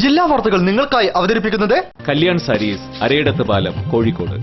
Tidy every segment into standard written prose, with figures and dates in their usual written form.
ജില്ലാ വാർത്തകൾ നിങ്ങൾക്കായി അവതരിപ്പിക്കുന്നത് കല്യാൺ സാരീസ്, അരയിടത്ത് പാലം, കോഴിക്കോട്.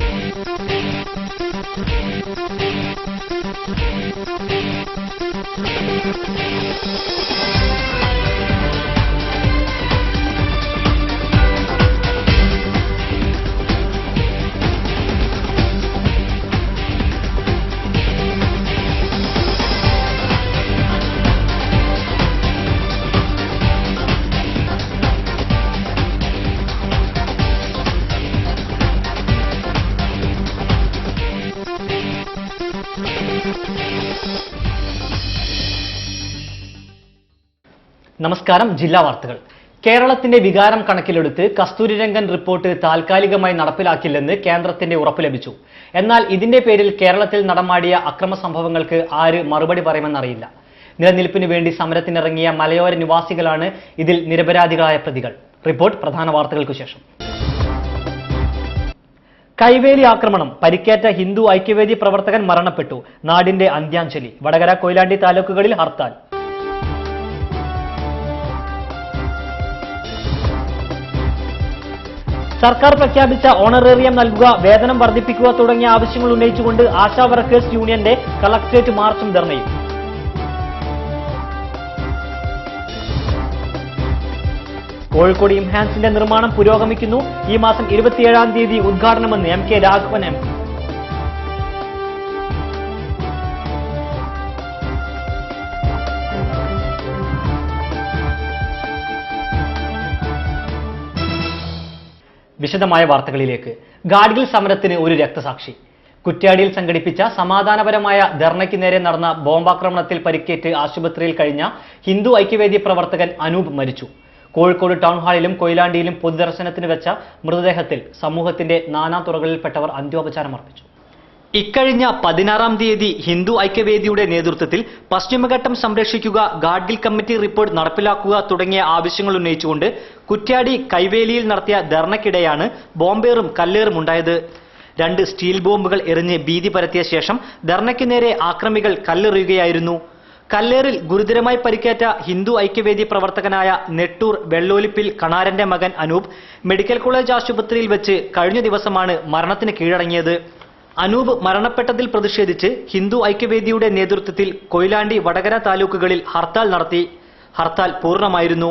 നമസ്കാരം. ജില്ലാ വാർത്തകൾ. കേരളത്തിന്റെ വികാരം കണക്കിലെടുത്ത് കസ്തൂരിരംഗൻ റിപ്പോർട്ട് താൽക്കാലികമായി നടപ്പിലാക്കില്ലെന്ന് കേന്ദ്രത്തിന്റെ ഉറപ്പ് ലഭിച്ചു. എന്നാൽ ഇതിന്റെ പേരിൽ കേരളത്തിൽ നടമാടിയ അക്രമ സംഭവങ്ങൾക്ക് ആര് മറുപടി പറയുമെന്നറിയില്ല. നിലനിൽപ്പിനു വേണ്ടി സമരത്തിനിറങ്ങിയ മലയോര നിവാസികളാണ് ഇതിൽ നിരപരാധികളായ പ്രതികൾ. റിപ്പോർട്ട് പ്രധാന വാർത്തകൾക്കു ശേഷം. കൈവേലി ആക്രമണം, പരിക്കേറ്റ ഹിന്ദു ഐക്യവേദി പ്രവർത്തകൻ മരണപ്പെട്ടു. നാടിന്റെ അന്ത്യാഞ്ജലി. വടകര, കൊയിലാണ്ടി താലൂക്കുകളിൽ ഹർത്താൽ. സർക്കാർ പ്രഖ്യാപിച്ച ഓണറേറിയം നൽകുക, വേതനം വർദ്ധിപ്പിക്കുക തുടങ്ങിയ ആവശ്യങ്ങൾ ഉന്നയിച്ചുകൊണ്ട് ആശാ വർക്കേഴ്സ് യൂണിയന്റെ കളക്ടറേറ്റ് മാർച്ചും ധർണയും. കോഴിക്കോട് ഇംഹാൻസിന്റെ നിർമ്മാണം പുരോഗമിക്കുന്നു. ഈ മാസം 27-ാം തീയതി ഉദ്ഘാടനമെന്ന് M K Raghavan M P. വിശദമായ വാർത്തകളിലേക്ക്. ഗാഡ്ഗിൽ സമരത്തിന് ഒരു രക്തസാക്ഷി. കുറ്റ്യാടിയിൽ സംഘടിപ്പിച്ച സമാധാനപരമായ ധർണയ്ക്ക് നേരെ നടന്ന ബോംബാക്രമണത്തിൽ പരിക്കേറ്റ് ആശുപത്രിയിൽ കഴിഞ്ഞ ഹിന്ദു ഐക്യവേദി പ്രവർത്തകൻ അനൂപ് മരിച്ചു. കോഴിക്കോട് ടൗൺ ഹാളിലും കൊയിലാണ്ടിയിലും പൊതുദർശനത്തിന് വെച്ച മൃതദേഹത്തിൽ സമൂഹത്തിന്റെ നാനാതുറകളിൽപ്പെട്ടവർ അന്ത്യോപചാരം അർപ്പിച്ചു. ഇക്കഴിഞ്ഞ 16-ാം തീയതി ഹിന്ദു ഐക്യവേദിയുടെ നേതൃത്വത്തിൽ പശ്ചിമഘട്ടം സംരക്ഷിക്കുക, ഗാഡ്ഗിൽ കമ്മിറ്റി റിപ്പോർട്ട് നടപ്പിലാക്കുക തുടങ്ങിയ ആവശ്യങ്ങൾ ഉന്നയിച്ചുകൊണ്ട് കുറ്റ്യാടി കൈവേലിയിൽ നടത്തിയ ധർണയ്ക്കിടെയാണ് ബോംബേറും കല്ലേറും ഉണ്ടായത്. 2 സ്റ്റീൽ ബോംബുകൾ എറിഞ്ഞ് ഭീതി പരത്തിയ ശേഷം ധർണയ്ക്ക് നേരെ ആക്രമികൾ കല്ലെറിയുകയായിരുന്നു. കല്ലേറിൽ ഗുരുതരമായി പരിക്കേറ്റ ഹിന്ദു ഐക്യവേദി പ്രവർത്തകനായ നെട്ടൂർ വെള്ളോലിപ്പിൽ കണാരന്റെ മകൻ അനൂപ് മെഡിക്കൽ കോളേജ് ആശുപത്രിയിൽ വെച്ച് കഴിഞ്ഞ ദിവസമാണ് മരണത്തിന് കീഴടങ്ങിയത്. അനൂപ് മരണപ്പെട്ടതിൽ പ്രതിഷേധിച്ച് ഹിന്ദു ഐക്യവേദിയുടെ നേതൃത്വത്തിൽ കൊയിലാണ്ടി, വടകര താലൂക്കുകളിൽ ഹർത്താൽ നടത്തി. ഹർത്താൽ പൂർണ്ണമായിരുന്നു.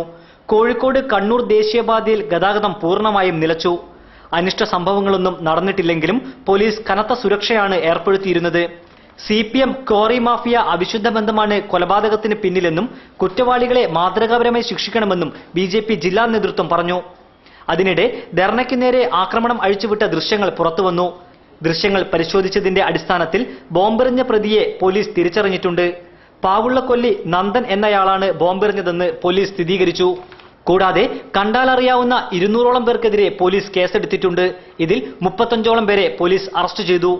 കോഴിക്കോട്, കണ്ണൂർ ദേശീയപാതയിൽ ഗതാഗതം പൂർണ്ണമായും നിലച്ചു. അനിഷ്ട സംഭവങ്ങളൊന്നും നടന്നിട്ടില്ലെങ്കിലും പോലീസ് കനത്ത സുരക്ഷയാണ് ഏർപ്പെടുത്തിയിരുന്നത്. CPM ക്വാറി മാഫിയ അവിശുദ്ധ ബന്ധമാണ് കൊലപാതകത്തിന് പിന്നിലെന്നും കുറ്റവാളികളെ മാതൃകാപരമായി ശിക്ഷിക്കണമെന്നും BJP ജില്ലാ നേതൃത്വം പറഞ്ഞു. അതിനിടെ ധർണയ്ക്ക് നേരെ ആക്രമണം അഴിച്ചുവിട്ട ദൃശ്യങ്ങൾ പുറത്തുവന്നു. ദൃശ്യങ്ങൾ പരിശോധിച്ചതിന്റെ അടിസ്ഥാനത്തിൽ ബോംബെറിഞ്ഞ പ്രതിയെ പോലീസ് തിരിച്ചറിഞ്ഞിട്ടുണ്ട്. പാവുള്ളക്കൊല്ലി നന്ദൻ എന്നയാളാണ് ബോംബെറിഞ്ഞതെന്ന് പോലീസ് സ്ഥിരീകരിച്ചു. കൂടാതെ കണ്ടാലറിയാവുന്ന 200ഓളം പേർക്കെതിരെ പോലീസ് കേസെടുത്തിട്ടുണ്ട്. ഇതിൽ 35ഓളം പേരെ പോലീസ് അറസ്റ്റ് ചെയ്തു.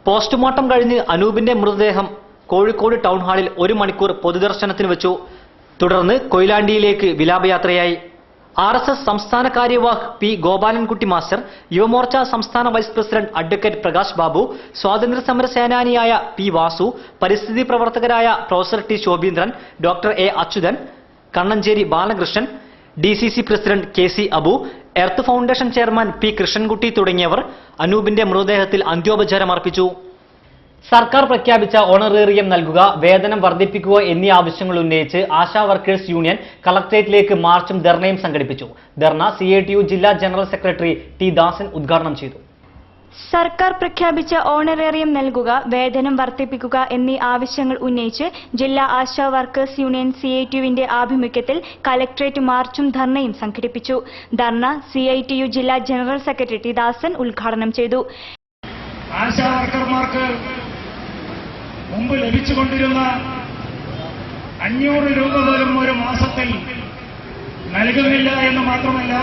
പോസ്റ്റ്മോർട്ടം കഴിഞ്ഞ് അനൂപിന്റെ മൃതദേഹം കോഴിക്കോട് ടൗൺ ഹാളിൽ 1 മണിക്കൂർ പൊതുദർശനത്തിന് വെച്ചു. തുടർന്ന് കൊയിലാണ്ടിയിലേക്ക് വിലാപയാത്രയായി. RSS സംസ്ഥാന കാര്യവാഹ് P ഗോപാലൻകുട്ടി മാസ്റ്റർ, യുവമോർച്ച സംസ്ഥാന vice president advocate Prakash Babu, സ്വാതന്ത്ര്യസമര സേനാനിയായ P വാസു, പരിസ്ഥിതി പ്രവർത്തകരായ professor T Shobheendran, doctor A Achuthan, Kannancheri Balakrishnan, DCC president KC Abu, earth foundation chairman P Krishnankutty തുടങ്ങിയവർ അനൂപിന്റെ മൃതദേഹത്തിൽ അന്ത്യോപചാരം അർപ്പിച്ചു. സർക്കാർ പ്രഖ്യാപിച്ച ഓണറേറിയം നൽകുക, വേതനം വർദ്ധിപ്പിക്കുക എന്നീ ആവശ്യങ്ങൾ ഉന്നയിച്ച് ആശാ വർക്കേഴ്സ് യൂണിയൻ കളക്ടറേറ്റിലേക്ക് മാർച്ചും ധർണയും സംഘടിപ്പിച്ചു. ധർണ CITU ജില്ലാ ജനറൽ സെക്രട്ടറി T ദാസൻ ഉദ്ഘാടനം ചെയ്തു. സർക്കാർ പ്രഖ്യാപിച്ച ഓണറേറിയം നൽകുക, വേതനം വർദ്ധിപ്പിക്കുക എന്നീ ആവശ്യങ്ങൾ ഉന്നയിച്ച് ജില്ലാ ആശാ വർക്കേഴ്സ് യൂണിയൻ CITUവിന്റെ ആഭിമുഖ്യത്തിൽ കളക്ടറേറ്റ് മാർച്ചും ധർണയും സംഘടിപ്പിച്ചു. ധർണ CITU ജില്ലാ ജനറൽ സെക്രട്ടറി T ദാസൻ ഉദ്ഘാടനം ചെയ്തു. ആശാ വർക്കർമാർക്ക് മുമ്പ് ലഭിച്ചുകൊണ്ടിരുന്ന 500 രൂപ പോലും ഒരു മാസത്തിൽ നൽകുന്നില്ല എന്ന് മാത്രമല്ല,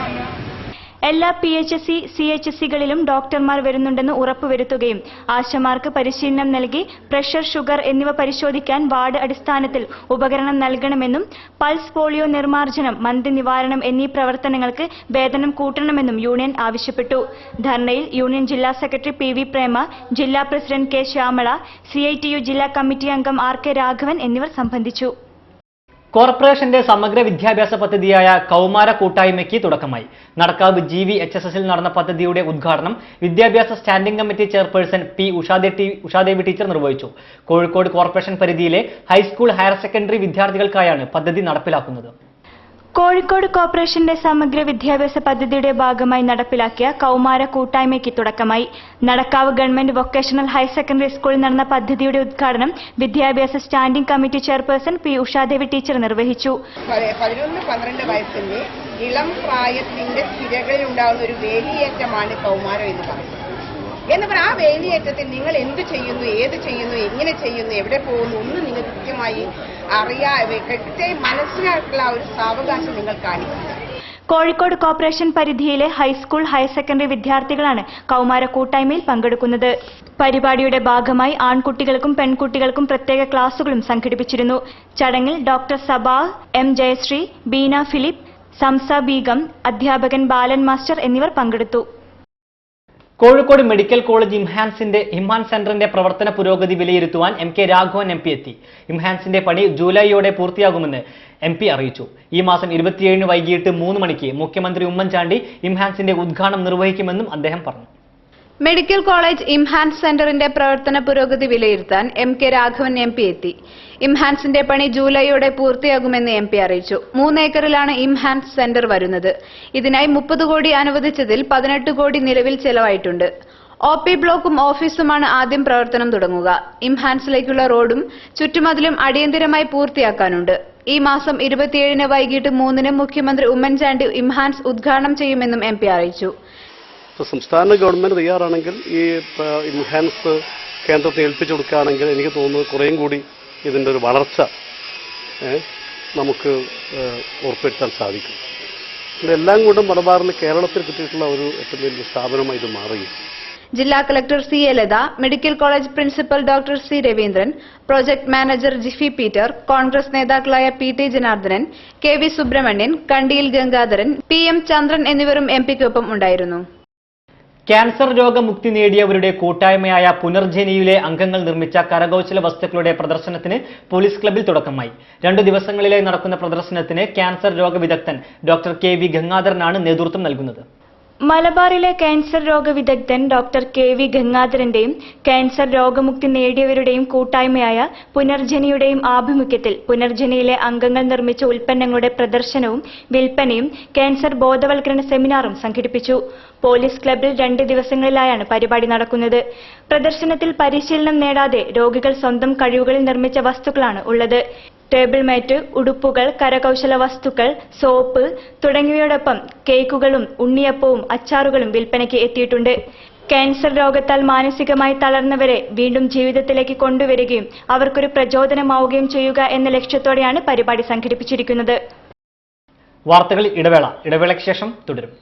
എല്ലാ PHC, CHCകളിലും ഡോക്ടർമാർ വരുന്നുണ്ടെന്ന് ഉറപ്പുവരുത്തുകയും ആശമാർക്ക് പരിശീലനം നൽകി പ്രഷർ, ഷുഗർ എന്നിവ പരിശോധിക്കാൻ വാർഡ് അടിസ്ഥാനത്തിൽ ഉപകരണം നൽകണമെന്നും പൾസ് പോളിയോ നിർമ്മാർജ്ജനം, മന്ത് നിവാരണം എന്നീ പ്രവർത്തനങ്ങൾക്ക് വേതനം കൂട്ടണമെന്നും യൂണിയൻ ആവശ്യപ്പെട്ടു. ധർണയിൽ യൂണിയൻ ജില്ലാ സെക്രട്ടറി PV പ്രേമ, ജില്ലാ പ്രസിഡന്റ് K ശ്യാമള, CITU ജില്ലാ കമ്മിറ്റി അംഗം RK രാഘവൻ എന്നിവർ സംബന്ധിച്ചു. കോർപ്പറേഷന്റെ സമഗ്ര വിദ്യാഭ്യാസ പദ്ധതിയായ കൗമാര കൂട്ടായ്മയ്ക്ക് തുടക്കമായി. നടക്കാവ് GVHSSൽ നടന്ന പദ്ധതിയുടെ ഉദ്ഘാടനം വിദ്യാഭ്യാസ standing committee chairperson P. Ushadevi teacher നിർവഹിച്ചു. കോഴിക്കോട് കോർപ്പറേഷൻ പരിധിയിലെ ഹൈസ്കൂൾ ഹയർ സെക്കൻഡറി വിദ്യാർത്ഥികൾക്കായാണ് പദ്ധതി നടപ്പിലാക്കുന്നത്. കോഴിക്കോട് കോർപ്പറേഷന്റെ സമഗ്ര വിദ്യാഭ്യാസ പദ്ധതിയുടെ ഭാഗമായി നടപ്പിലാക്കിയ കൗമാര കൂട്ടായ്മയ്ക്ക് തുടക്കമായി. Nadakkavu government vocational higher secondary സ്കൂളിൽ നടന്ന പദ്ധതിയുടെ ഉദ്ഘാടനം വിദ്യാഭ്യാസ standing committee chairperson P. Ushadevi teacher നിർവഹിച്ചു. 11-12 വയസ്സിന്റെ ഇളം പ്രായത്തിന്റെ സ്ഥിരകളിൽ ഉണ്ടാകുന്ന ഒരു വേലിയേറ്റമാണ് കൗമാരം എന്ന് പറയുന്നത്. എന്നപ്പോൾ ആ വേലിയേറ്റത്തിൽ നിങ്ങൾ എന്ത് ചെയ്യുന്നു, ഏത് ചെയ്യുന്നു, എങ്ങനെ ചെയ്യുന്നു, എവിടെ പോകുന്നു ഒന്നും നിങ്ങൾ കൃത്യമായി കൃത്യമായി മനസ്സിലാക്കാനുള്ള ഒരു സാവകാശം നിങ്ങൾ കാണിക്കില്ല. കോഴിക്കോട് കോർപ്പറേഷൻ പരിധിയിലെ ഹൈസ്കൂൾ ഹയർ സെക്കൻഡറി വിദ്യാർത്ഥികളാണ് കൗമാര കൂട്ടായ്മയിൽ പങ്കെടുക്കുന്നത്. പരിപാടിയുടെ ഭാഗമായി ആൺകുട്ടികൾക്കും പെൺകുട്ടികൾക്കും പ്രത്യേക ക്ലാസുകളും സംഘടിപ്പിച്ചിരുന്നു. ചടങ്ങിൽ doctor Saba M. Jayashree, Beena Philip, Samsa Begum, അധ്യാപകൻ ബാലൻ മാസ്റ്റർ എന്നിവർ പങ്കെടുത്തു. കോഴിക്കോട് മെഡിക്കൽ കോളേജ് ഇംഹാൻസ് സെന്ററിന്റെ പ്രവർത്തന പുരോഗതി വിലയിരുത്തുവാൻ MK രാഘവൻ MP എത്തി. ഇംഹാൻസിന്റെ പണി ജൂലൈയോടെ പൂർത്തിയാകുമെന്ന് MP അറിയിച്ചു. ഈ മാസം 27 വൈകിട്ട് 3 മണിക്ക് മുഖ്യമന്ത്രി ഉമ്മൻചാണ്ടി ഇംഹാൻസിന്റെ ഉദ്ഘാടനം നിർവഹിക്കുമെന്നും അദ്ദേഹം പറഞ്ഞു. മെഡിക്കൽ കോളേജ് ഇംഹാൻസ് സെന്ററിന്റെ പ്രവർത്തന പുരോഗതി വിലയിരുത്താൻ MK രാഘവൻ MP എത്തി. ഇംഹാൻസിന്റെ പണി ജൂലൈയോടെ പൂർത്തിയാകുമെന്ന് MP അറിയിച്ചു. 3 ഏക്കറിലാണ് ഇംഹാൻസ് സെന്റർ വരുന്നത്. ഇതിനായി 30 കോടി അനുവദിച്ചതിൽ 18 കോടി നിലവിൽ ചെലവായിട്ടുണ്ട്. OP ബ്ലോക്കും ഓഫീസുമാണ് ആദ്യം പ്രവർത്തനം തുടങ്ങുക. ഇംഹാൻസിലേക്കുള്ള റോഡും ചുറ്റുമതിലും അടിയന്തരമായി പൂർത്തിയാക്കാനുണ്ട്. ഈ മാസം 27 വൈകിട്ട് 3 മുഖ്യമന്ത്രി ഉമ്മൻചാണ്ടി ഇംഹാൻസ് ഉദ്ഘാടനം ചെയ്യുമെന്നും MP അറിയിച്ചു. സംസ്ഥാന ഗവൺമെന്റ് തയ്യാറാണെങ്കിൽ ഈ ഇൻഹാൻസ് കേന്ദ്രത്തെ ഏൽപ്പിച്ചു കൊടുക്കുകയാണെങ്കിൽ എനിക്ക് തോന്നുന്നു കുറേയും കൂടി ഇതിൻ്റെ ഒരു വളർച്ച നമുക്ക് ഉറപ്പുവരുത്താൻ സാധിക്കും. ഇതെല്ലാം കൊണ്ടും മലബാറിൽ കേരളത്തിൽ കിട്ടിയിട്ടുള്ള ഒരു ഏറ്റവും വലിയ സ്ഥാപനമായി ഇത് മാറി. ജില്ലാ collector C. A. Latha, medical college principal doctor C. Raveendran, project manager Jifi Peter, Congress നേതാക്കളായ PT Janardhanan, KV Subramanian, കണ്ടിയിൽ Gangadharan, PM ചന്ദ്രൻ എന്നിവരും MPക്കൊപ്പം ഉണ്ടായിരുന്നു. ക്യാൻസർ രോഗമുക്തി നേടിയവരുടെ കൂട്ടായ്മയായ പുനർജനിയിലെ അംഗങ്ങൾ നിർമ്മിച്ച കരകൗശല വസ്തുക്കളുടെ പ്രദർശനത്തിന് പോലീസ് ക്ലബ്ബിൽ തുടക്കമായി. 2 ദിവസങ്ങളിലായി നടക്കുന്ന പ്രദർശനത്തിന് ക്യാൻസർ രോഗവിദഗ്ധൻ ഡോക്ടർ KV ഗംഗാധരനാണ് നേതൃത്വം നൽകുന്നത്. മലബാറിലെ ക്യാൻസർ രോഗവിദഗ്ധൻ ഡോക്ടർ KV ഗംഗാധരന്റെയും ക്യാൻസർ രോഗമുക്തി നേടിയവരുടെയും കൂട്ടായ്മയായ പുനർജനിയുടെയും ആഭിമുഖ്യത്തിൽ പുനർജനിയിലെ അംഗങ്ങൾ നിർമ്മിച്ച ഉൽപ്പന്നങ്ങളുടെ പ്രദർശനവും വിൽപ്പനയും ക്യാൻസർ ബോധവൽക്കരണ സെമിനാറും സംഘടിപ്പിച്ചു. പോലീസ് ക്ലബ്ബിൽ 2 ദിവസങ്ങളിലായാണ് പരിപാടി നടക്കുന്നത്. പ്രദർശനത്തിൽ പരിശീലനം നേടാതെ രോഗികൾ സ്വന്തം കഴിവുകളിൽ നിർമ്മിച്ച വസ്തുക്കളാണ് ഉള്ളത്. ടേബിൾ മാറ്റ്, ഉടുപ്പുകൾ, കരകൗശല വസ്തുക്കൾ, സോപ്പ് തുടങ്ങിയവയോടൊപ്പം കേക്കുകളും ഉണ്ണിയപ്പവും അച്ചാറുകളും വിൽപ്പനയ്ക്ക് എത്തിയിട്ടുണ്ട്. ക്യാൻസർ രോഗത്താൽ മാനസികമായി തളർന്നവരെ വീണ്ടും ജീവിതത്തിലേക്ക് കൊണ്ടുവരികയും അവർക്കൊരു പ്രചോദനമാവുകയും ചെയ്യുക എന്ന ലക്ഷ്യത്തോടെയാണ് പരിപാടി സംഘടിപ്പിച്ചിരിക്കുന്നത്. വാർത്തകൾ ഇടവേളയ്ക്ക് ശേഷം തുടരും.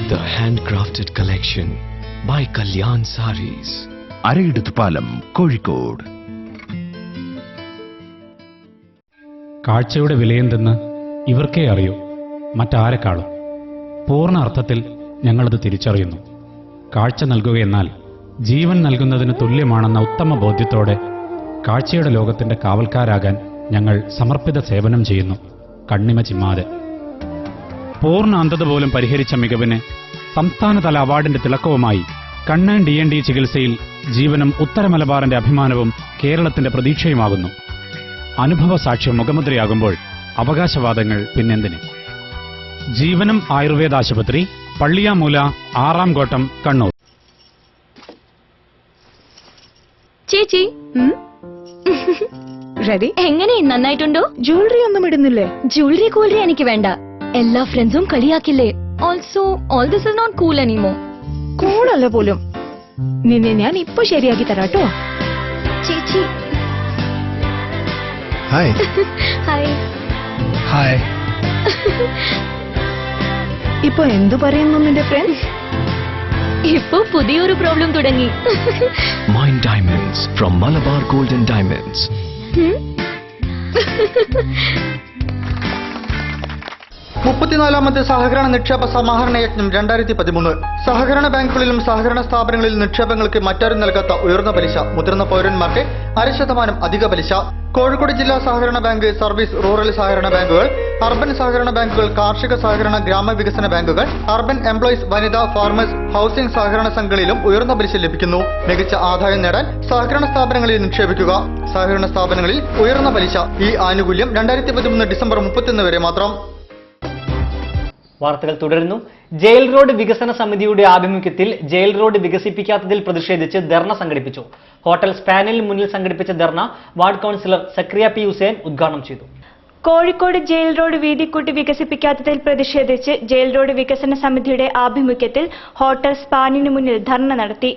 The handcrafted collection by Kalyan Sarees. Arayidathupalam, Kozhikode. കാഴ്ചയുടെ വിലയെന്തെന്ന് ഇവർക്കേ അറിയൂ, മറ്റാരെക്കാളും. പൂർണ്ണ അർത്ഥത്തിൽ ഞങ്ങളത് തിരിച്ചറിയുന്നു. കാഴ്ച നൽകുകയെന്നാൽ ജീവൻ നൽകുന്നതിന് തുല്യമാണെന്ന ഉത്തമ ബോധ്യത്തോടെ കാഴ്ചയുടെ ലോകത്തിന്റെ കാവൽക്കാരാകാൻ ഞങ്ങൾ സമർപ്പിത സേവനം ചെയ്യുന്നു, കണ്ണിമ ചിമ്മാതെ. പൂർണ്ണ അന്ധത പോലും പരിഹരിച്ച മികവിന് സംസ്ഥാനതല അവാർഡിന്റെ തിളക്കവുമായി കണ്ണൻ DND ചികിത്സയിൽ ജീവനും ഉത്തര മലബാറിന്റെ അഭിമാനവും കേരളത്തിന്റെ പ്രതീക്ഷയുമാകുന്നു. അനുഭവ സാക്ഷ്യം മുഖമുദ്രയാകുമ്പോൾ അവകാശവാദങ്ങൾ പിന്നെന്തിന്? ജീവനം ആയുർവേദ ആശുപത്രി, പള്ളിയാമൂല, 6-ാം കോട്ടം, കണ്ണൂർ. ചേച്ചി റെഡി? എങ്ങനെ, നന്നായിട്ടുണ്ടോ? ജ്വല്ലറി ഒന്നും ഇടുന്നില്ലേ? ജ്വല്ലറി കൂലറി എനിക്ക് വേണ്ട. എല്ലാ ഫ്രണ്ട്സും കളിയാക്കില്ലേ. Also all this is not cool anymore. കൂളല്ല പോലും. നിന്നെ ഞാൻ ഇപ്പൊ ശരിയാക്കി തരാട്ടോ. ചേച്ചി ഹായ്. ഹായ്. ഹായ്. ഇപ്പൊ എന്തു പറയുന്നു നിന്റെ ഫ്രണ്ട്സ്? ഇപ്പൊ പുതിയൊരു പ്രോബ്ലം തുടങ്ങി. Mind Diamonds from Malabar Gold and Diamonds. മുപ്പത്തിനാലാമത്തെ സഹകരണ നിക്ഷേപ സമാഹരണ യജ്ഞം 2013. സഹകരണ ബാങ്കുകളിലും സഹകരണ സ്ഥാപനങ്ങളിലും നിക്ഷേപങ്ങൾക്ക് മറ്റാരും നൽകാത്ത ഉയർന്ന പലിശ, മുതിർന്ന പൗരന്മാർക്ക് 0.5% അധിക പലിശ. കോഴിക്കോട് ജില്ലാ സഹകരണ ബാങ്ക്, സർവീസ് റൂറൽ സഹകരണ ബാങ്കുകൾ, അർബൻ സഹകരണ ബാങ്കുകൾ, കാർഷിക സഹകരണ ഗ്രാമവികസന ബാങ്കുകൾ, അർബൻ എംപ്ലോയീസ്, വനിതാ, ഫാർമേഴ്സ്, ഹൌസിംഗ് സഹകരണ സംഘങ്ങളിലും ഉയർന്ന പലിശ ലഭിക്കുന്നു. മികച്ച ആദായം നേടാൻ സഹകരണ സ്ഥാപനങ്ങളിൽ നിക്ഷേപിക്കുക. സഹകരണ സ്ഥാപനങ്ങളിൽ ഉയർന്ന പലിശ. ഈ ആനുകൂല്യം 2013 ഡിസംബർ 31 വരെ മാത്രം. വാർത്തകൾ തുടരുന്നു. ജയിൽ റോഡ് വികസന സമിതിയുടെ ആഭിമുഖ്യത്തിൽ ജയിൽ റോഡ് വികസിപ്പിക്കാത്തതിൽ പ്രതിഷേധിച്ച് ധർണ സംഘടിപ്പിച്ചു. ഹോട്ടൽ സ്പാനിന് മുന്നിൽ സംഘടിപ്പിച്ച ധർണ വാർഡ് കൌൺസിലർ സക്രിയ പി ഹുസൈൻ ഉദ്ഘാടനം ചെയ്തു. കോഴിക്കോട് ജയിൽ റോഡ് വീതിക്കൂട്ടി വികസിപ്പിക്കാത്തതിൽ പ്രതിഷേധിച്ച് ജയിൽ റോഡ് വികസന സമിതിയുടെ ആഭിമുഖ്യത്തിൽ ഹോട്ടൽ സ്പാനിന് മുന്നിൽ ധർണ നടത്തി.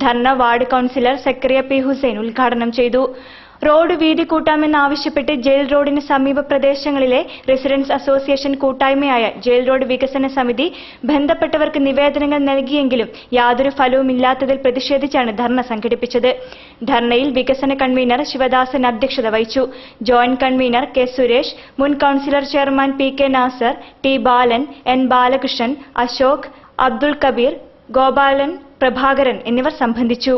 ധർണ വാർഡ് കൌൺസിലർ സക്രിയ പി ഹുസൈൻ ഉദ്ഘാടനം ചെയ്തു. റോഡ് വീതി കൂട്ടാമെന്നാവശ്യപ്പെട്ട് ജയിൽ റോഡിന് സമീപ പ്രദേശങ്ങളിലെ റെസിഡൻസ് അസോസിയേഷൻ കൂട്ടായ്മയായ ജയിൽ റോഡ് വികസന സമിതി ബന്ധപ്പെട്ടവർക്ക് നിവേദനങ്ങൾ നൽകിയെങ്കിലും യാതൊരു ഫലവുമില്ലാത്തതിൽ പ്രതിഷേധിച്ചാണ് ധർണ സംഘടിപ്പിച്ചത്. ധർണയിൽ വികസന കൺവീനർ ശിവദാസൻ അധ്യക്ഷത വഹിച്ചു. ജോയിന്റ് കൺവീനർ കെ സുരേഷ്, മുൻ councillor chairman P K Nasar, T Balan, N Balakrishnan, Ashok, Abdul Kabir, Gopalan, Prabhakaran എന്നിവർ സംബന്ധിച്ചു.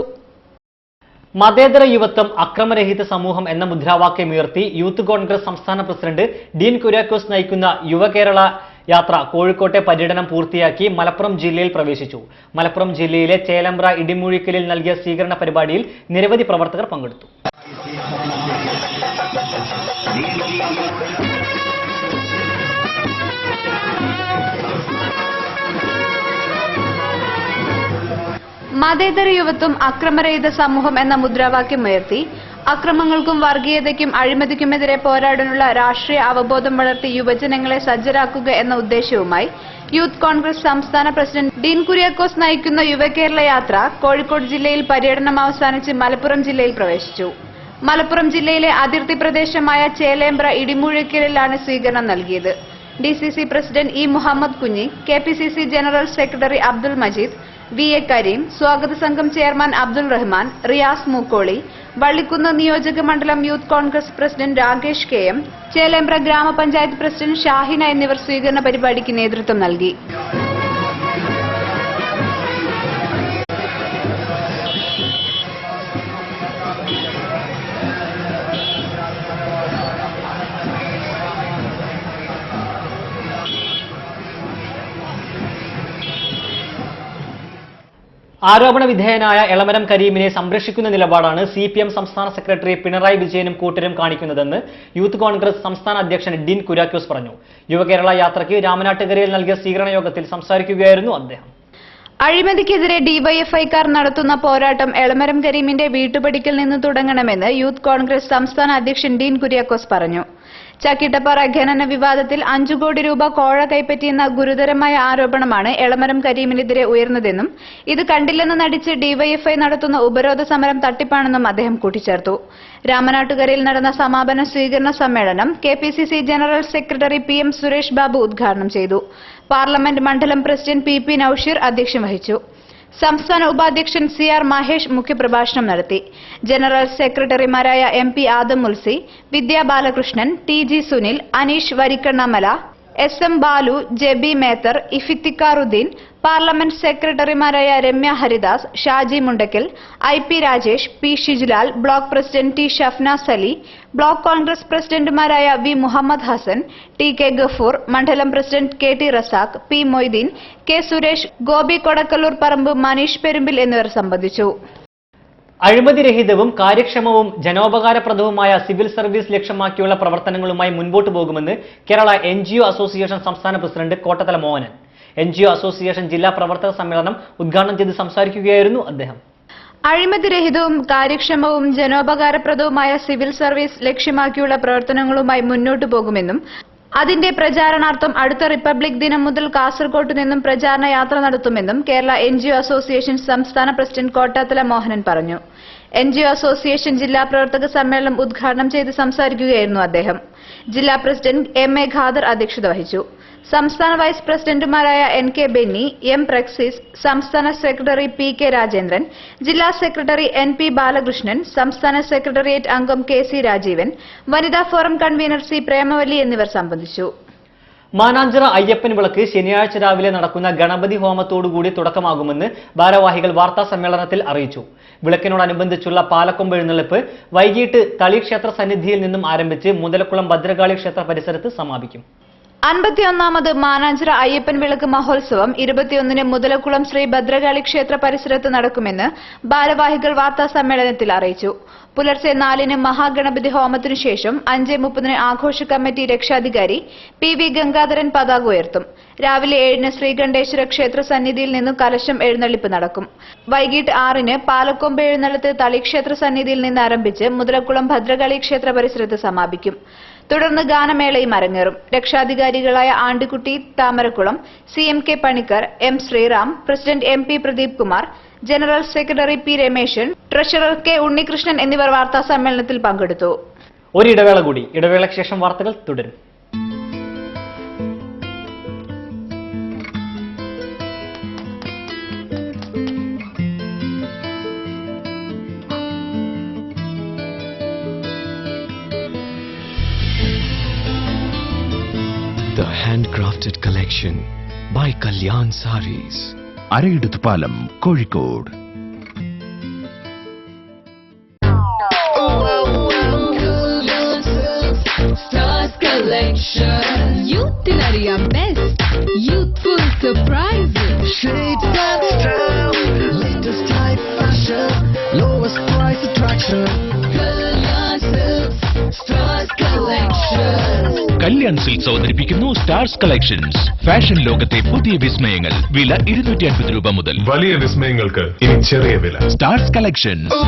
മതേതര യുവത്വം അക്രമരഹിത സമൂഹം എന്ന മുദ്രാവാക്യമുയർത്തി യൂത്ത് കോൺഗ്രസ് സംസ്ഥാന പ്രസിഡന്റ് ഡീൻ കുര്യാക്കോസ് നയിക്കുന്ന യുവകേരള യാത്ര കോഴിക്കോട്ടെ പര്യടനം പൂർത്തിയാക്കി മലപ്പുറം ജില്ലയിൽ പ്രവേശിച്ചു. മലപ്പുറം ജില്ലയിലെ ചേലമ്പ്ര ഇടിമൂഴിക്കലിൽ നൽകിയ സ്വീകരണ പരിപാടിയിൽ നിരവധി പ്രവർത്തകർ പങ്കെടുത്തു. മതേതര യുവത്വം അക്രമരഹിത സമൂഹം എന്ന മുദ്രാവാക്യമുയർത്തി അക്രമങ്ങൾക്കും വർഗീയതയ്ക്കും അഴിമതിക്കുമെതിരെ പോരാടാനുള്ള രാഷ്ട്രീയ അവബോധം വളർത്തി യുവജനങ്ങളെ സജ്ജരാക്കുക എന്ന ഉദ്ദേശവുമായി യൂത്ത് കോൺഗ്രസ് സംസ്ഥാന പ്രസിഡന്റ് ഡീൻ കുര്യാക്കോസ് നയിക്കുന്ന യുവകേരള യാത്ര കോഴിക്കോട് ജില്ലയിൽ പര്യടനം അവസാനിച്ച് മലപ്പുറം ജില്ലയിൽ പ്രവേശിച്ചു. മലപ്പുറം ജില്ലയിലെ അതിർത്തി പ്രദേശമായ ചേലേമ്പ്ര ഇടിമൂഴിക്കലിലാണ് സ്വീകരണം നൽകിയത്. DCC president E Muhammad Kunhi, KPCC general secretary Abdul Majeed, V A Kareem, സ്വാഗത സംഘം ചെയർമാൻ അബ്ദുൾ റഹ്മാൻ, റിയാസ് മൂക്കോളി, വള്ളിക്കുന്ന് നിയോജക മണ്ഡലം youth Congress president Rakesh K M, Chelembra ഗ്രാമപഞ്ചായത്ത് പ്രസിഡന്റ് ഷാഹിന എന്നിവർ സ്വീകരണ പരിപാടിക്ക് നേതൃത്വം നൽകി. ആരോപണ വിധേയനായ എളമരം കരീമിനെ സംരക്ഷിക്കുന്ന നിലപാടാണ് CPM സംസ്ഥാന സെക്രട്ടറി പിണറായി വിജയനും കൂട്ടരും കാണിക്കുന്നതെന്ന് യൂത്ത് കോൺഗ്രസ് സംസ്ഥാന അധ്യക്ഷൻ ഡീൻ കുര്യാക്കോസ് പറഞ്ഞു. യുവകേരള യാത്രയ്ക്ക് രാമനാട്ടുകരയിൽ നൽകിയ സ്വീകരണ യോഗത്തിൽ സംസാരിക്കുകയായിരുന്നു അദ്ദേഹം. അഴിമതിക്കെതിരെ ഡിവൈഎഫ്ഐക്കാർ നടത്തുന്ന പോരാട്ടം എളമരം കരീമിന്റെ വീട്ടുപടിക്കൽ നിന്ന് തുടങ്ങണമെന്ന് യൂത്ത് കോൺഗ്രസ് സംസ്ഥാന അധ്യക്ഷൻ ഡീൻ കുര്യാക്കോസ് പറഞ്ഞു. ചക്കിട്ടപ്പാറ ഖനന വിവാദത്തിൽ 5 കോടി രൂപ കോഴ കൈപ്പറ്റിയെന്ന ഗുരുതരമായ ആരോപണമാണ് എളമരം കരീമിനെതിരെ ഉയർന്നതെന്നും ഇത് കണ്ടില്ലെന്ന് നടിച്ച് ഡിവൈഎഫ്ഐ നടത്തുന്ന ഉപരോധ സമരം തട്ടിപ്പാണെന്നും അദ്ദേഹം കൂട്ടിച്ചേർത്തു. രാമനാട്ടുകരയിൽ നടന്ന സമാപന സ്വീകരണ സമ്മേളനം KPCC general secretary PM Suresh Babu ഉദ്ഘാടനം ചെയ്തു. പാർലമെന്റ് മണ്ഡലം പ്രസിഡന്റ് PP നൌഷീർ അധ്യക്ഷം വഹിച്ചു. സംസ്ഥാന ഉപാധ്യക്ഷൻ CR മഹേഷ് മുഖ്യപ്രഭാഷണം നടത്തി. ജനറൽ സെക്രട്ടറിമാരായ MP Adam Mulsi, Vidya Balakrishnan, TG Sunil, Aneesh Varikkannamala, SM Balu, Jebi Mather, Iftikharuddin, parliament സെക്രട്ടറിമാരായ Ramya Haridas, Shaji Mundakkal, IP Rajesh, P Shijulal, block president T Shafnas Ali, block Congress പ്രസിഡന്റുമാരായ V മുഹമ്മദ് ഹസൻ, TK ഗഫൂർ, മണ്ഡലം president KT Razak, P Moideen, K Suresh, Gopi Kodakkallur Paramba, Maneesh പെരുമ്പിൽ എന്നിവർ സംബന്ധിച്ചു. അഴിമതിരഹിതവും കാര്യക്ഷമവും ജനോപകാരപ്രദവുമായ സിവിൽ സർവീസ് ലക്ഷ്യമാക്കിയുള്ള പ്രവർത്തനങ്ങളുമായി മുൻപോട്ടു പോകുമെന്ന് കേരള NGO അസോസിയേഷൻ സംസ്ഥാന president Kottathala Mohanan. NGO association ജില്ലാ പ്രവർത്തക സമ്മേളനം ഉദ്ഘാടനം ചെയ്ത് സംസാരിക്കുകയായിരുന്നു അദ്ദേഹം. അഴിമതിരഹിതവും കാര്യക്ഷമവും ജനോപകാരപ്രദവുമായ സിവിൽ സർവീസ് ലക്ഷ്യമാക്കിയുള്ള പ്രവർത്തനങ്ങളുമായി മുന്നോട്ടു പോകുമെന്നും അതിന്റെ പ്രചാരണാർത്ഥം അടുത്ത റിപ്പബ്ലിക് ദിനം മുതൽ കാസർകോട്ട് നിന്നും പ്രചാരണ യാത്ര നടത്തുമെന്നും കേരള NGO അസോസിയേഷൻ സംസ്ഥാന പ്രസിഡന്റ് കോട്ടാത്തല മോഹനൻ പറഞ്ഞു. NGO അസോസിയേഷൻ ജില്ലാ പ്രവർത്തക സമ്മേളനം ഉദ്ഘാടനം ചെയ്ത് സംസാരിക്കുകയായിരുന്നു അദ്ദേഹം. ജില്ലാ പ്രസിഡന്റ് MA ഖാദർ അധ്യക്ഷത വഹിച്ചു. സംസ്ഥാന വൈസ് പ്രസിഡന്റുമാരായ NK ബെന്നി, M പ്രക്സിസ്, സംസ്ഥാന സെക്രട്ടറി PK രാജേന്ദ്രൻ, ജില്ലാ സെക്രട്ടറി NP ബാലകൃഷ്ണൻ, സംസ്ഥാന സെക്രട്ടേറിയറ്റ് അംഗം KC രാജീവൻ, വനിതാ ഫോറം കൺവീനർ C പ്രേമവല്ലി എന്നിവർ സംബന്ധിച്ചു. മാനാഞ്ചിറ അയ്യപ്പൻ വിളക്ക് ശനിയാഴ്ച രാവിലെ നടക്കുന്ന ഗണപതി ഹോമത്തോടുകൂടി തുടക്കമാകുമെന്ന് ഭാരവാഹികൾ വാർത്താ സമ്മേളനത്തിൽ അറിയിച്ചു. വിളക്കിനോടനുബന്ധിച്ചുള്ള പാലക്കൊമ്പ് എഴുന്നള്ളിപ്പ് വൈകിട്ട് തളി ക്ഷേത്ര സന്നിധിയിൽ നിന്നും ആരംഭിച്ച് മുതലക്കുളം ഭദ്രകാളി ക്ഷേത്ര പരിസരത്ത് സമാപിക്കും. 51ാമത് മാനാഞ്ചിറ അയ്യപ്പൻ വിളക്ക് മഹോത്സവം 21-ന് മുതലക്കുളം ശ്രീ ഭദ്രകാളി ക്ഷേത്ര പരിസരത്ത് നടക്കുമെന്ന് ഭാരവാഹികൾ വാർത്താ സമ്മേളനത്തിൽ അറിയിച്ചു. പുലർച്ചെ 4-ന് മഹാഗണപതി ഹോമത്തിനു ശേഷം 5:30-ന് ആഘോഷ കമ്മിറ്റി രക്ഷാധികാരി PV ഗംഗാധരൻ പതാക ഉയർത്തും. രാവിലെ 7-ന് ശ്രീകണ്ഠേശ്വര ക്ഷേത്ര സന്നിധിയിൽ നിന്നും കലശം എഴുന്നള്ളിപ്പ് നടക്കും. വൈകിട്ട് 6-ന് പാലക്കൊമ്പ് എഴുന്നള്ളത്ത് തളിക്ഷേത്ര സന്നിധിയിൽ നിന്ന് ആരംഭിച്ച് മുതലക്കുളം ഭദ്രകാളി ക്ഷേത്ര പരിസരത്ത് സമാപിക്കും. തുടർന്ന് ഗാനമേളയും അരങ്ങേറും. രക്ഷാധികാരികളായ Andikkutty Thamarakkulam, CMK Panicker, M Sreeram, president MP Pradeep Kumar, general secretary P Rameshan, treasurer K Unnikrishnan എന്നിവർ വാർത്താ സമ്മേളനത്തിൽ പങ്കെടുത്തു. ഒരു ഇടവേള കൂടി. ഇടവേളയ്ക്ക് ശേഷം വാർത്തകൾ തുടരും. The handcrafted collection by Kalyan Sarees. അരയിടത്ത് പാലം, Kozhikode. Stars collection. Youthilariya best. Youthful surprises. Shades and style. Latest type fashion. Lowest price attraction. Kalyan Silks. Stars collection. Kalyan silks അവതരിപ്പിക്കുന്നു സ്റ്റാർസ് കളക്ഷൻസ്. ഫാഷൻ ലോകത്തെ പുതിയ വിസ്മയങ്ങൾ. വില 250 രൂപ മുതൽ. വലിയ വിസ്മയങ്ങൾക്ക് ഇനി ചെറിയ വില. Stars collections.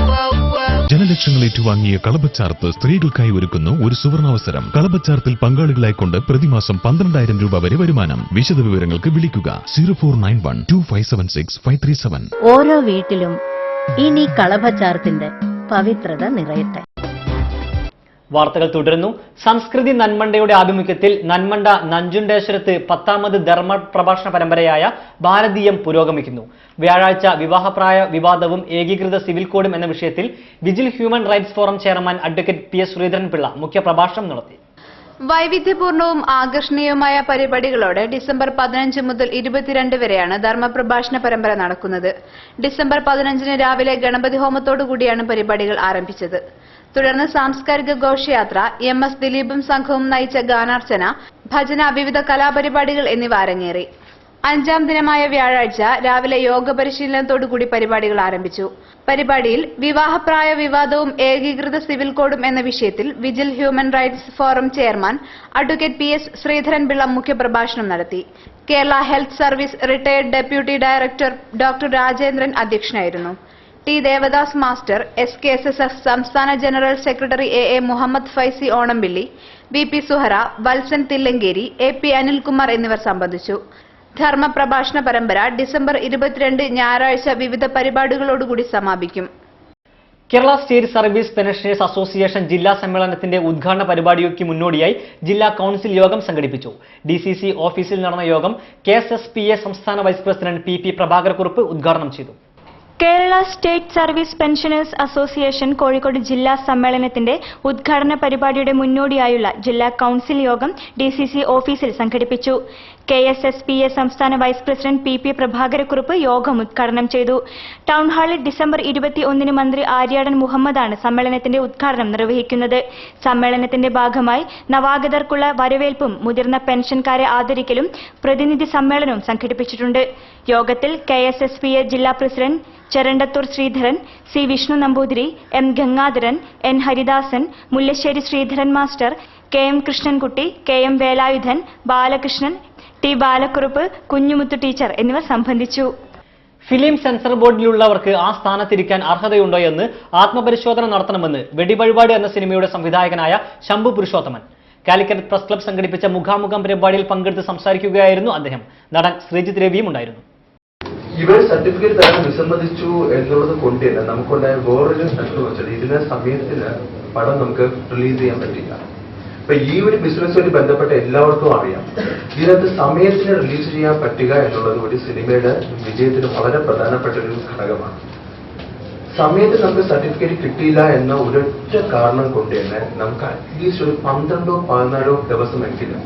ജനലക്ഷങ്ങൾ ഏറ്റുവാങ്ങിയ കളഭച്ചാർത്ത് സ്ത്രീകൾക്കായി ഒരുക്കുന്നു ഒരു സുവർണാവസരം. കളഭച്ചാർത്തിൽ പങ്കാളികളായിക്കൊണ്ട് പ്രതിമാസം 12,000 രൂപ വരെ വരുമാനം. വിശദ വിവരങ്ങൾക്ക് വിളിക്കുക 04912576 ഓരോ വീട്ടിലും ഇനി കളഭച്ചാർത്തിന്റെ പവിത്രത നിറയട്ടെ. വാർത്തകൾ തുടരുന്നു. സംസ്കൃതി നന്മണ്ടയുടെ ആഭിമുഖ്യത്തിൽ നന്മണ്ട നഞ്ചുണ്ടേശ്വരത്ത് 10ാമത് ധർമ്മ പ്രഭാഷണ പരമ്പരയായ ഭാരതീയം പുരോഗമിക്കുന്നു. വ്യാഴാഴ്ച വിവാഹപ്രായ വിവാദവും ഏകീകൃത സിവിൽ കോഡും എന്ന വിഷയത്തിൽ vigil human rights forum chairman advocate PS Sreedharan Pillai മുഖ്യപ്രഭാഷണം നടത്തി. വൈവിധ്യപൂർണവും ആകർഷണീയവുമായ പരിപാടികളോടെ ഡിസംബർ 15 മുതൽ 22 വരെയാണ് ധർമ്മപ്രഭാഷണ പരമ്പര നടക്കുന്നത്. ഡിസംബർ 15-ന് രാവിലെ ഗണപതി ഹോമത്തോടുകൂടിയാണ് പരിപാടികൾ ആരംഭിച്ചത്. തുടർന്ന് സാംസ്കാരിക ഘോഷയാത്ര, MS ദിലീപും സംഘവും നയിച്ച ഗാനാർച്ചന, ഭജന, വിവിധ കലാപരിപാടികൾ എന്നിവ അരങ്ങേറി. 5ാം ദിനമായ വ്യാഴാഴ്ച രാവിലെ യോഗ പരിശീലനത്തോടുകൂടി പരിപാടികൾ ആരംഭിച്ചു. പരിപാടിയിൽ വിവാഹപ്രായ വിവാദവും ഏകീകൃത സിവിൽ കോഡും എന്ന വിഷയത്തിൽ vigil human rights forum chairman advocate PS Sreedharan Pillai മുഖ്യപ്രഭാഷണം നടത്തി. Kerala health service retired deputy director doctor Rajendran അധ്യക്ഷനായിരുന്നു. T ദേവദാസ് മാസ്റ്റർ, SKSSF സംസ്ഥാന general secretary AA Muhammad Faizy Onampilly, BP Suhara, Valsan Thillankeri, AP Anilkumar എന്നിവർ സംബന്ധിച്ചു. ധർമ്മ പ്രഭാഷണ പരമ്പര ഡിസംബർ 22 ഞായറാഴ്ച വിവിധ പരിപാടികളോടുകൂടി സമാപിക്കും. Kerala state service pensioners association ജില്ലാ സമ്മേളനത്തിന്റെ ഉദ്ഘാടന പരിപാടിക്ക് മുന്നോടിയായി ജില്ലാ കൌൺസിൽ യോഗം സംഘടിപ്പിച്ചു. DCC ഓഫീസിൽ നടന്ന യോഗം KSSPA സംസ്ഥാന വൈസ് പ്രസിഡന്റ് PP പ്രഭാകരക്കുറുപ്പ് ഉദ്ഘാടനം ചെയ്തു. Kerala state service pensioners association Kozhikode ജില്ലാ സമ്മേളനത്തിന്റെ ഉദ്ഘാടന പരിപാടിയുടെ മുന്നോടിയായുള്ള ജില്ലാ കൌൺസിൽ യോഗം DCC ഓഫീസിൽ സംഘടിപ്പിച്ചു. KSSPA സംസ്ഥാന വൈസ് പ്രസിഡന്റ് PP പ്രഭാകരക്കുറുപ്പ് യോഗം ഉദ്ഘാടനം ചെയ്തു. ടൗൺ ഹാളിൽ ഡിസംബർ 21-ന് മന്ത്രി ആര്യാടൻ മുഹമ്മദാണ് സമ്മേളനത്തിന്റെ ഉദ്ഘാടനം നിർവഹിക്കുന്നത്. സമ്മേളനത്തിന്റെ ഭാഗമായി നവാഗതർക്കുള്ള വരവേൽപ്പും മുതിർന്ന പെൻഷൻകാരെ ആദരിക്കലും പ്രതിനിധി സമ്മേളനവും സംഘടിപ്പിച്ചിട്ടുണ്ട്. യോഗത്തിൽ KSSPA ജില്ലാ president Cherandathur Sreedharan, C Vishnu Namboothiri, M Gangadharan, N Haridasan, Mullassery Sreedharan master, KM Krishnankutty, KM Velayudhan, Balakrishnan, T Balakurup, Kunjumuthu teacher എന്നിവർ സംബന്ധിച്ചു. ഫിലിം സെൻസർ ബോർഡിലുള്ളവർക്ക് ആ സ്ഥാനത്തിരിക്കാൻ അർഹതയുണ്ടോ എന്ന് ആത്മപരിശോധന നടത്തണമെന്ന് വെടിവഴിപാട് എന്ന സിനിമയുടെ സംവിധായകനായ ശംഭു പുരുഷോത്തമൻ. കാലിക്കറ്റ് പ്രസ് ക്ലബ് സംഘടിപ്പിച്ച മുഖാമുഖം പരിപാടിയിൽ പങ്കെടുത്ത് സംസാരിക്കുകയായിരുന്നു അദ്ദേഹം. നടൻ ശ്രീജിത്ത് രവിയും ഉണ്ടായിരുന്നു. ഇവർ സർട്ടിഫിക്കറ്റ് തരാൻ വിസമ്മതിച്ചു എന്നുള്ളത് കൊണ്ടുതന്നെ നമുക്കുണ്ടായ വേറൊരു നഷ്ടം വെച്ചത് ഇതിന്റെ സമയത്തിന് പടം നമുക്ക് റിലീസ് ചെയ്യാൻ പറ്റില്ല. ഇപ്പൊ ഈ ഒരു ബിസിനസ്സുമായി ബന്ധപ്പെട്ട എല്ലാവർക്കും അറിയാം, ഇതിനകത്ത് സമയത്തിന് റിലീസ് ചെയ്യാൻ പറ്റുക എന്നുള്ളത് ഒരു സിനിമയുടെ വിജയത്തിന് വളരെ പ്രധാനപ്പെട്ട ഒരു ഘടകമാണ്. സമയത്ത് നമുക്ക് സർട്ടിഫിക്കറ്റ് കിട്ടിയില്ല എന്ന ഒരൊറ്റ കാരണം കൊണ്ട് തന്നെ നമുക്ക് അറ്റ്ലീസ്റ്റ് ഒരു 12-14 ദിവസമെങ്കിലും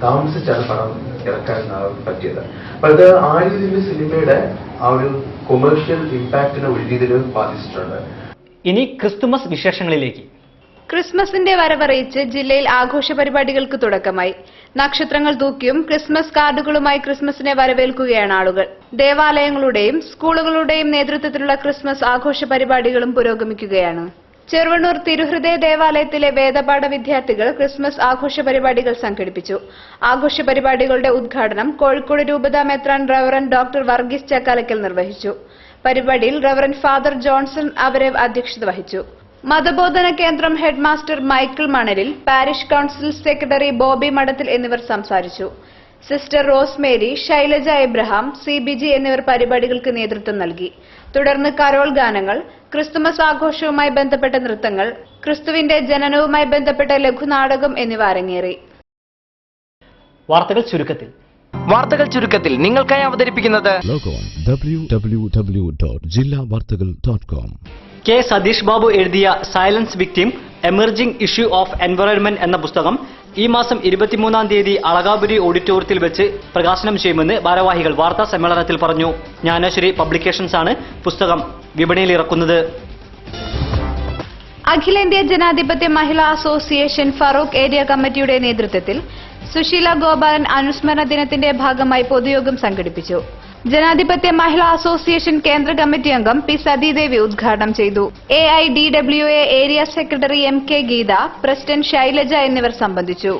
താമസിച്ചാണ് പണം ഇറക്കാൻ പറ്റിയത്. അപ്പൊ അത് ആ രീതിയിൽ സിനിമയുടെ ആ ഒരു കൊമേഴ്ഷ്യൽ ഇമ്പാക്റ്റിനെ ഒരു രീതിയിൽ ബാധിച്ചിട്ടുണ്ട്. ഇനി ക്രിസ്തുമസ് വിശേഷങ്ങളിലേക്ക്. ക്രിസ്മസിന്റെ വരവറിയിച്ച് ജില്ലയിൽ ആഘോഷ പരിപാടികൾക്ക് തുടക്കമായി. നക്ഷത്രങ്ങൾ തൂക്കിയും ക്രിസ്മസ് കാർഡുകളുമായി ക്രിസ്മസിനെ വരവേൽക്കുകയാണ് ആളുകൾ. ദേവാലയങ്ങളുടെയും സ്കൂളുകളുടെയും നേതൃത്വത്തിലുള്ള ക്രിസ്മസ് ആഘോഷ പരിപാടികളും പുരോഗമിക്കുകയാണ്. ചെറുവണ്ണൂർ തിരുഹൃദയ ദേവാലയത്തിലെ വേദപാഠ വിദ്യാർത്ഥികൾ ക്രിസ്മസ് ആഘോഷ പരിപാടികൾ സംഘടിപ്പിച്ചു. ആഘോഷ പരിപാടികളുടെ ഉദ്ഘാടനം കോഴിക്കോട് രൂപതാ മെത്രാൻ റവറന്റ് ഡോക്ടർ വർഗീസ് ചക്കാലക്കൽ നിർവഹിച്ചു. പരിപാടിയിൽ റവറന്റ് ഫാദർ ജോൺസൺ അവരവ് അധ്യക്ഷത വഹിച്ചു. മതബോധന കേന്ദ്രം ഹെഡ് മാസ്റ്റർ മൈക്കിൾ മണലിൽ, പാരിഷ് കൌൺസിൽ സെക്രട്ടറി ബോബി മഠത്തിൽ എന്നിവർ സംസാരിച്ചു. Sister Rosemary, Shailaja Abraham, CBG എന്നിവർ പരിപാടികൾക്ക് നേതൃത്വം നൽകി. തുടർന്ന് കരോൾ ഗാനങ്ങൾ, ക്രിസ്തുമസ് ആഘോഷവുമായി ബന്ധപ്പെട്ട നൃത്തങ്ങൾ, ക്രിസ്തുവിന്റെ ജനനവുമായി ബന്ധപ്പെട്ട ലഘുനാടകം എന്നിവ അരങ്ങേറി. വാർത്തകൾ ചുരുക്കത്തിൽ നിങ്ങൾക്കായി അവതരിപ്പിക്കുന്നത് www.jillavartagal.com. കെ സതീഷ് ബാബു എഴുതിയ silence victim emerging issue of environment എന്ന പുസ്തകം ഈ മാസം 23-ാം തീയതി അളകാപുരി ഓഡിറ്റോറിയത്തിൽ വെച്ച് പ്രകാശനം ചെയ്യുമെന്ന് ഭാരവാഹികൾ വാർത്താ സമ്മേളനത്തിൽ പറഞ്ഞു. ജ്ഞാനേശ്വരി പബ്ലിക്കേഷൻസ് ആണ് പുസ്തകം വിപണിയിൽ ഇറക്കുന്നത്. അഖിലേന്ത്യാ ജനാധിപത്യ മഹിളാ അസോസിയേഷൻ ഫറൂഖ് ഏരിയ കമ്മിറ്റിയുടെ നേതൃത്വത്തിൽ സുശീല ഗോപാലൻ അനുസ്മരണ ദിനത്തിന്റെ ഭാഗമായി പൊതുയോഗം സംഘടിപ്പിച്ചു. ജനാധിപത്യ മഹിളാ അസോസിയേഷൻ കേന്ദ്ര കമ്മിറ്റി അംഗം പി സതീദേവി ഉദ്ഘാടനം ചെയ്തു. AIDWA area secretary MK Geetha, president Shailaja എന്നിവർ സംബന്ധിച്ചു.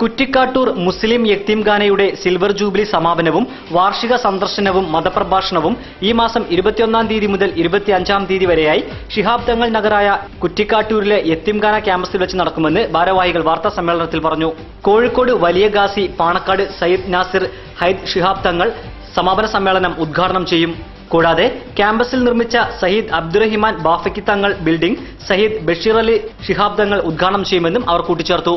കുറ്റിക്കാട്ടൂർ മുസ്ലിം യത്തീംഖാനയുടെ സിൽവർ ജൂബിലി സമാപനവും വാർഷിക സന്ദർശനവും മതപ്രഭാഷണവും ഈ മാസം 21-ാം തീയതി മുതൽ 25-ാം തീയതി വരെയായി ശിഹാബ് തങ്ങൾ നഗറായ കുറ്റിക്കാട്ടൂരിലെ യത്തീംഖാന ക്യാമ്പസിൽ വെച്ച് നടക്കുമെന്ന് ഭാരവാഹികൾ വാർത്താ സമ്മേളനത്തിൽ പറഞ്ഞു. കോഴിക്കോട് വലിയ ഗാസി പാണക്കാട് സയ്യിദ് നാസിർ ഹൈദ് ശിഹാബ് തങ്ങൾ സമാപന സമ്മേളനം ഉദ്ഘാടനം ചെയ്യും. കൂടാതെ ക്യാമ്പസിൽ നിർമ്മിച്ച സയ്യിദ് അബ്ദുറഹിമാൻ ബാഫക്കി തങ്ങൾ ബിൽഡിംഗ് സയ്യിദ് ബഷീർ അലി ശിഹാബ് തങ്ങൾ ഉദ്ഘാടനം ചെയ്യുമെന്നും അവർ കൂട്ടിച്ചേർത്തു.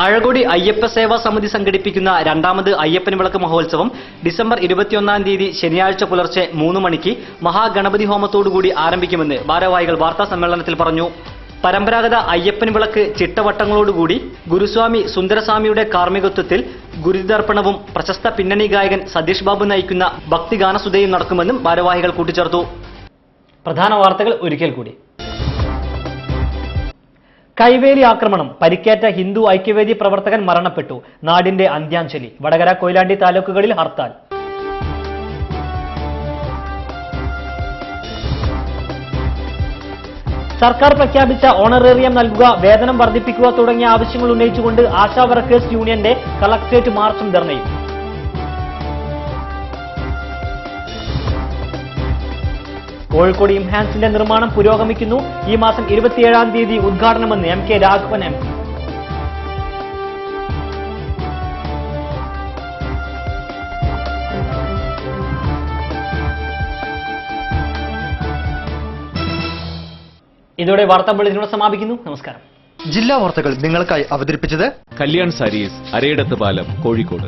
അഴകൊടി അയ്യപ്പ സേവാ സമിതി സംഘടിപ്പിക്കുന്ന 2ാമത് അയ്യപ്പൻ വിളക്ക് മഹോത്സവം ഡിസംബർ 21-ാം തീയതി ശനിയാഴ്ച പുലർച്ചെ 3 മണിക്ക് മഹാഗണപതി ഹോമത്തോടുകൂടി ആരംഭിക്കുമെന്ന് ഭാരവാഹികൾ വാർത്താ സമ്മേളനത്തിൽ പറഞ്ഞു. പരമ്പരാഗത അയ്യപ്പൻ വിളക്ക് ചിട്ടവട്ടങ്ങളോടുകൂടി ഗുരുസ്വാമി സുന്ദരസ്വാമിയുടെ കാർമ്മികത്വത്തിൽ ഗുരുതർപ്പണവും പ്രശസ്ത പിന്നണി ഗായകൻ സതീഷ് ബാബു നയിക്കുന്ന ഭക്തിഗാനസുധയും നടക്കുമെന്നും ഭാരവാഹികൾ കൂട്ടിച്ചേർത്തു. പ്രധാന വാർത്തകൾ ഒരിക്കൽ കൂടി. കൈവേലി ആക്രമണം, പരിക്കേറ്റ ഹിന്ദു ഐക്യവേദി പ്രവർത്തകൻ മരണപ്പെട്ടു. നാടിന്റെ അന്ത്യാഞ്ജലി. വടകര, കൊയിലാണ്ടി താലൂക്കുകളിൽ ഹർത്താൽ. സർക്കാർ പ്രഖ്യാപിച്ച ഓണറേറിയം നൽകുക, വേതനം വർദ്ധിപ്പിക്കുക തുടങ്ങിയ ആവശ്യങ്ങൾ ഉന്നയിച്ചുകൊണ്ട് ആശാ വർക്കേഴ്സ് യൂണിയന്റെ കളക്ടറേറ്റ് മാർച്ചും ധർണയും. കോഴിക്കോട് ഇംഹാൻസിന്റെ നിർമ്മാണം പുരോഗമിക്കുന്നു. ഈ മാസം 27-ാം തീയതി ഉദ്ഘാടനമെന്ന് MK രാഘവൻ MP. ഇതോടെ വാർത്താ ബുള്ളറ്റിനോട് സമാപിക്കുന്നു. നമസ്കാരം. ജില്ലാ വാർത്തകൾ നിങ്ങൾക്കായി അവതരിപ്പിച്ചത് കല്യാൺ സാരീസ്, അരയിടത്ത് പാലം, കോഴിക്കോട്.